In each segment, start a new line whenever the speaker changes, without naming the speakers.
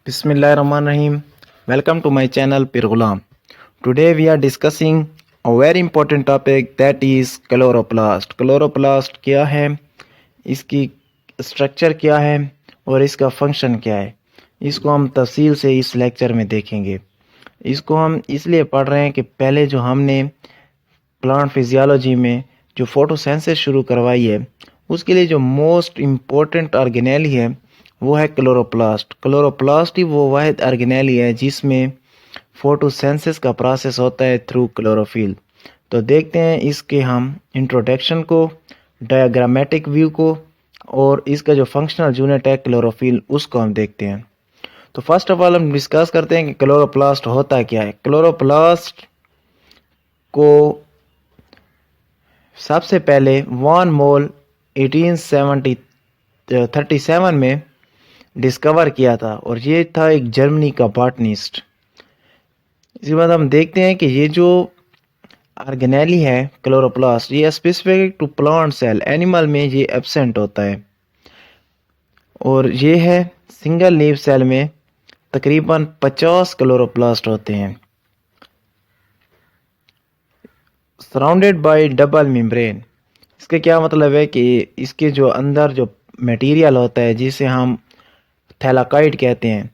Bismillahirrahmanirrahim. Welcome to my channel Pir Ghulam. Today we are discussing a very important topic that is chloroplast. Chloroplast क्या है, इसकी structure क्या है और इसका फंक्शन क्या है, इसको हम तफसील से इस लेक्चर में देखेंगे। इसको हम इसलिए पढ़ रहे हैं कि पहले जो हमने प्लांट फिजियोलॉजी में जो फोटोसिंथेसिस शुरू करवाई है, उसके लिए जो मोस्ट इम्पोर्टेंट ऑर्गेनेली है वो है क्लोरोप्लास्ट। क्लोरोप्लास्ट ही वो वाहिद ऑर्गेनेली है जिसमें फोटोसिंथेसिस का प्रोसेस होता है थ्रू क्लोरोफिल। तो देखते हैं इसके हम इंट्रोडक्शन को, डायग्रामेटिक व्यू को और इसका जो फंक्शनल यूनिट है क्लोरोफिल उसको हम देखते हैं। तो फर्स्ट ऑफ ऑल हम डिस्कस करते हैं कि क्लोरोप्लास्ट होता क्या है। क्लोरोप्लास्ट को सबसे पहले वॉन मोल 1837 में डिस्कवर किया था और ये था एक जर्मनी का बॉटनिस्ट। इसके बाद हम देखते हैं कि ये जो ऑर्गेनेली है क्लोरोप्लास्ट, ये specific to plant cell, animal में ये एब्सेंट होता है और ये है सिंगल लीफ सेल में तकरीबन 50 क्लोरोप्लास्ट होते हैं, सराउंडेड बाय डबल मेम्ब्रेन। इसका क्या मतलब है कि इसके जो अंदर जो मटेरियल होता है जिसे हम थैलाकाइड कहते हैं,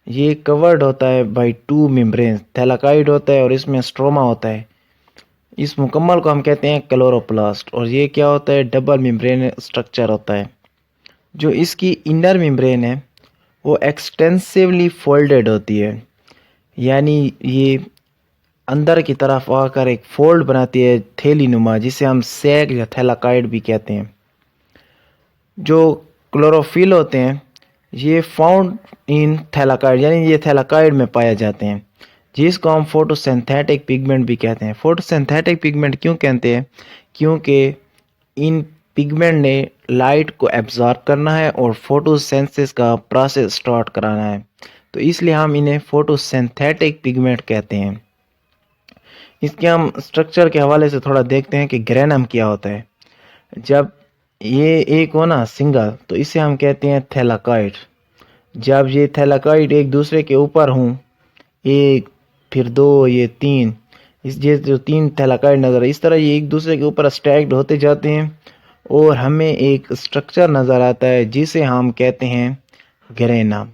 ये कवर्ड होता है बाय टू मेम्ब्रेन। थैलाकाइड होता है और इसमें स्ट्रोमा होता है। इस मुकम्मल को हम कहते हैं क्लोरोप्लास्ट और ये क्या होता है, डबल मेम्ब्रेन स्ट्रक्चर होता है। जो इसकी इनर मेम्ब्रेन है वो एक्सटेंसिवली फोल्डेड होती है, यानी ये अंदर की तरफ आकर एक फोल्ड बनाती है थैली नुमा, जिसे हम सैक या थैलाकाइड भी कहते हैं। जो क्लोरोफिल होते हैं ये फाउंड इन थैलाकाइड, यानी ये थैलाकाइड में पाए जाते हैं, जिसको हम फोटोसिंथेटिक पिगमेंट भी कहते हैं। फोटोसिंथेटिक पिगमेंट क्यों कहते हैं, क्योंकि इन पिगमेंट ने लाइट को एब्जॉर्ब करना है और फोटोसिंथेसिस का प्रोसेस स्टार्ट कराना है, तो इसलिए हम इन्हें फोटोसिंथेटिक पिगमेंट कहते हैं। इसके हम स्ट्रक्चर के हवाले से थोड़ा देखते हैं कि ग्रेनम क्या होता है। जब ये एक हो ना सिंगल, तो इसे हम कहते हैं थैलाकाइड। जब ये थैलाकाइड एक दूसरे के ऊपर हों, एक फिर दो, ये तीन, ये जो तीन थैलाकाइड नज़र, इस तरह ये एक दूसरे के ऊपर स्टैक्ड होते जाते हैं और हमें एक स्ट्रक्चर नज़र आता है जिसे हम कहते हैं ग्रेनम।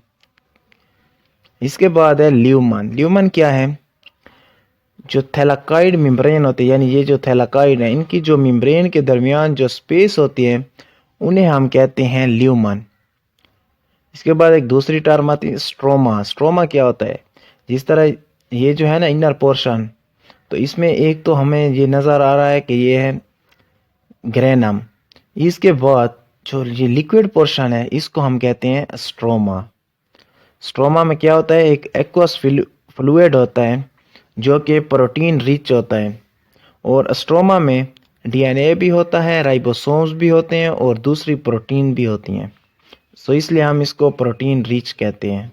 इसके बाद है ल्यूमन। ल्यूमन क्या है, जो थैलाकाइड मेम्ब्रेन होती है, यानी ये जो थैलाकाइड है इनकी जो मेम्ब्रेन के दरमियान जो स्पेस होती है उन्हें हम कहते हैं ल्यूमन। इसके बाद एक दूसरी टर्म आती है स्ट्रोमा। स्ट्रोमा क्या होता है, जिस तरह ये जो है ना इनर पोर्शन, तो इसमें एक तो हमें ये नज़र आ रहा है कि ये है ग्रेनम। इसके बाद जो ये लिक्विड पोर्शन है इसको हम कहते हैं स्ट्रोमा। स्ट्रोमा में क्या होता है, एक एक्वस फ्लूइड होता है जो कि प्रोटीन रिच होता है, और स्ट्रोमा में डीएनए भी होता है, राइबोसोम्स भी होते हैं और दूसरी प्रोटीन भी होती हैं, सो इसलिए हम इसको प्रोटीन रिच कहते हैं।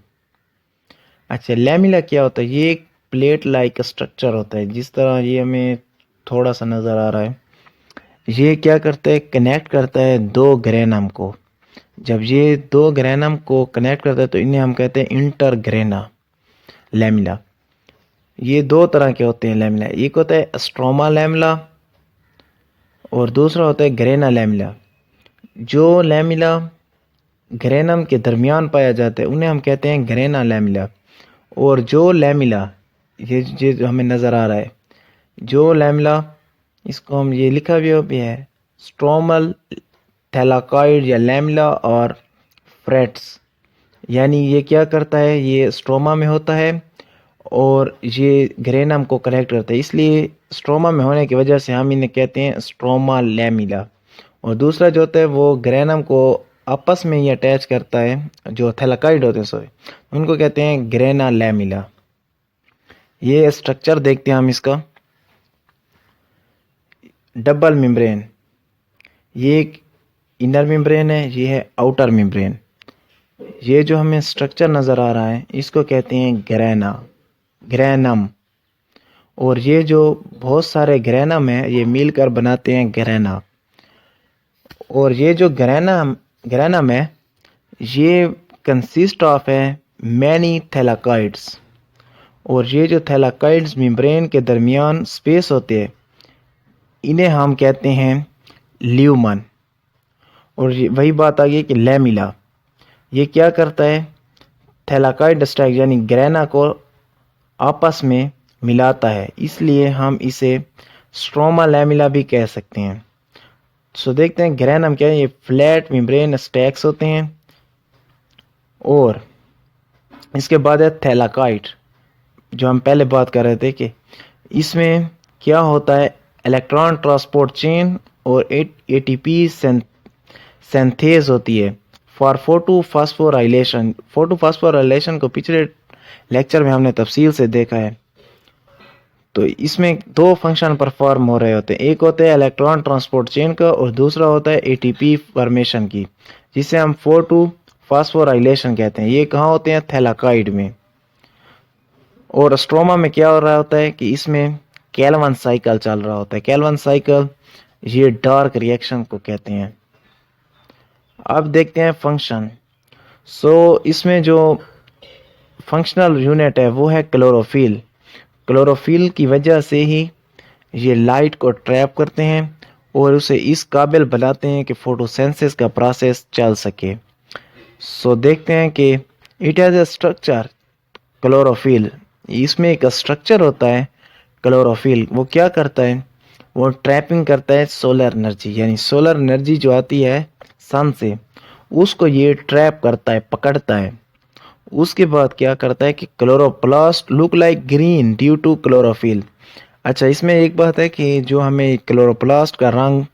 अच्छा, लैमिला क्या होता है, ये एक प्लेट लाइक स्ट्रक्चर होता है, जिस तरह ये हमें थोड़ा सा नज़र आ रहा है। ये क्या करता है, कनेक्ट करता है दो ग्रेनम को। जब ये दो ग्रेनम को कनेक्ट करता है तो इन्हें हम कहते हैं इंटरग्रेना लैमिला। ये दो तरह के होते हैं लैमिला, एक होता है स्ट्रोमा लैमिला और दूसरा होता है ग्रेना लैमिला। जो लैमिला ग्रेनम के दरमियान पाया जाता है उन्हें हम कहते हैं ग्रेना लैमिला, और जो लैमिला ये जो हमें नज़र आ रहा है, जो लैमिला, इसको हम ये लिखा भी है स्ट्रोमल थैलाकाइड या लैमिला और फ्रेट्स, यानी ये क्या करता है, ये स्ट्रोमा में होता है और ये ग्रेनम को कनेक्ट करता है, इसलिए स्ट्रोमा में होने की वजह से हम इन्हें कहते हैं स्ट्रोमा लैमिला। और दूसरा जो होता है वो ग्रेनम को आपस में ही अटैच करता है, जो थैलाकाइड होते हैं सॉरी, उनको कहते हैं ग्रेना लैमिला। ये स्ट्रक्चर देखते हैं हम इसका। डबल मेम्ब्रेन, ये एक इनर मेम्ब्रेन है, ये है आउटर मेम्ब्रेन। ये जो हमें स्ट्रक्चर नज़र आ रहा है इसको कहते हैं ग्रेनम, और ये जो बहुत सारे ग्रेनम है ये मिलकर बनाते हैं ग्रेना। और ये जो ग्रेनम है ये कंसिस्ट ऑफ है मैनी थैलाकॉइड्स। और ये जो थैलाकॉइड्स मेम्ब्रेन के दरमियान स्पेस होते हैं, इन्हें हम कहते हैं ल्यूमन। और वही बात आ गई कि लैमिला, ये क्या करता है, थैलाकॉइड स्टैक यानी ग्रेना को आपस में मिलाता है, इसलिए हम इसे स्ट्रोमा लैमिला भी कह सकते हैं। सो देखते हैं ग्रेनम क्या है, ये फ्लैट मेम्ब्रेन स्टैक्स होते हैं। और इसके बाद है थैलाकॉइड, जो हम पहले बात कर रहे थे कि इसमें क्या होता है, इलेक्ट्रॉन ट्रांसपोर्ट चेन और एटीपी सिंथेज होती है फॉर फोटोफॉस्फोराइलेशन। फोटोफॉस्फोराइलेशन को पिछले लेक्चर में हमने तफसील से देखा है। तो इसमें दो फंक्शन परफॉर्म हो रहे होते हैं, एक होता है इलेक्ट्रॉन ट्रांसपोर्ट चेन का और दूसरा होता है एटीपी फॉर्मेशन की, जिसे हम फोटोफॉस्फोराइलेशन कहते हैं। ये कहाँ होते हैं, थैलाकॉइड में। और स्ट्रोमा में क्या हो रहा होता है कि इसमें कैल्विन साइकिल चल रहा होता है। कैल्विन साइकिल ये डार्क रिएक्शन को कहते हैं। अब देखते हैं फंक्शन। इसमें जो फंक्शनल यूनिट है वो है क्लोरोफिल। क्लोरोफिल की वजह से ही ये लाइट को ट्रैप करते हैं और उसे इस काबिल बनाते हैं कि फोटोसिंथेसिस का प्रोसेस चल सके। देखते हैं कि it has a structure chlorophyll, इसमें एक स्ट्रक्चर होता है क्लोरोफिल। वो क्या करता है, वो ट्रैपिंग करता है सोलर एनर्जी, यानी सोलर एनर्जी जो आती है सन से, उसको ये ट्रैप करता है, पकड़ता है। उसके बाद क्या करता है कि chloroplast look like green due to chlorophyll. अच्छा, इसमें एक बात है कि जो हमें क्लोरोप्लास्ट का रंग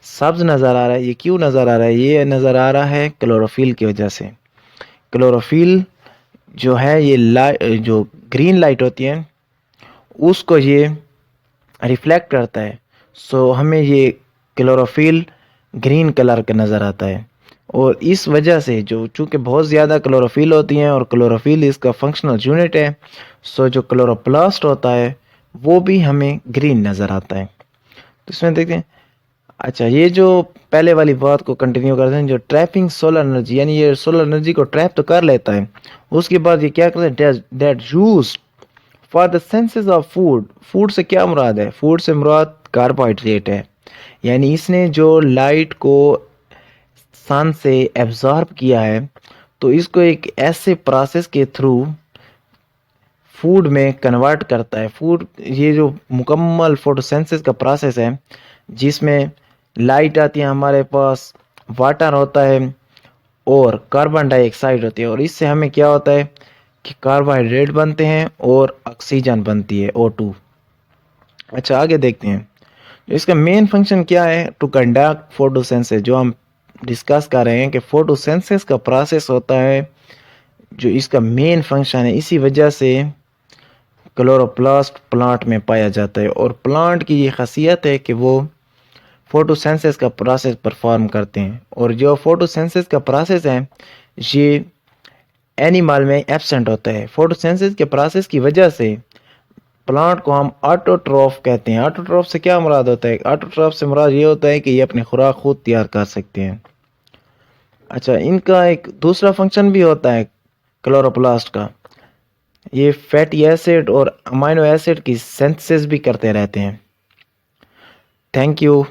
सब्ज नज़र आ रहा है, ये क्यों नज़र आ रहा है, ये नज़र आ रहा है क्लोरोफिल की वजह से। क्लोरोफिल जो है ये जो ग्रीन लाइट होती है उसको ये रिफ्लेक्ट करता है। हमें ये क्लोरोफिल ग्रीन कलर का नज़र आता है। और इस वजह से जो चूँकि बहुत ज़्यादा क्लोरोफिल होती हैं और क्लोरोफिल इसका फंक्शनल यूनिट है, जो क्लोरोप्लास्ट होता है वो भी हमें ग्रीन नज़र आता है। तो इसमें देखते हैं। अच्छा, ये जो पहले वाली बात को कंटिन्यू करते हैं, जो ट्रैपिंग सोलर एनर्जी, यानी ये सोलर एनर्जी को ट्रैप तो कर लेता है, उसके बाद ये क्या करता है, that used for the senses of food. Food से क्या मुराद है, फूड से मुराद कार्बोहाइड्रेट है। यानी इसने जो लाइट को सन से एब्जॉर्ब किया है, तो इसको एक ऐसे प्रोसेस के थ्रू फूड में कन्वर्ट करता है। फूड ये जो मुकम्मल फोटोसिंथेसिस का प्रोसेस है, जिसमें लाइट आती है हमारे पास, वाटर होता है और कार्बन डाइऑक्साइड होती है, और इससे हमें क्या होता है कि कार्बोहाइड्रेट बनते हैं और ऑक्सीजन बनती है, O2। अच्छा, आगे देखते हैं इसका मेन फंक्शन क्या है, टू कंडक्ट फोटोसिंथेसिस। जो हम डिस्कस कर रहे हैं कि फोटोसिंथेसिस का प्रोसेस होता है, जो इसका मेन फंक्शन है। इसी वजह से क्लोरोप्लास्ट प्लांट में पाया जाता है, और प्लांट की ये खासियत है कि वो फोटोसिंथेसिस का प्रोसेस परफॉर्म करते हैं। और जो फोटोसिंथेसिस का प्रोसेस है ये एनिमल में एब्सेंट होता है। फोटोसिंथेसिस के प्रोसेस की वजह से प्लांट को हम ऑटोट्रॉफ कहते हैं। ऑटोट्रॉफ से क्या मुराद होता है, ऑटोट्रॉफ से मुराद ये होता है कि ये अपनी खुराक खुद तैयार कर सकते हैं। अच्छा, इनका एक दूसरा फंक्शन भी होता है क्लोरोप्लास्ट का, ये फैटी एसिड और अमाइनो एसिड की सिंथेसिस भी करते रहते हैं। Thank you.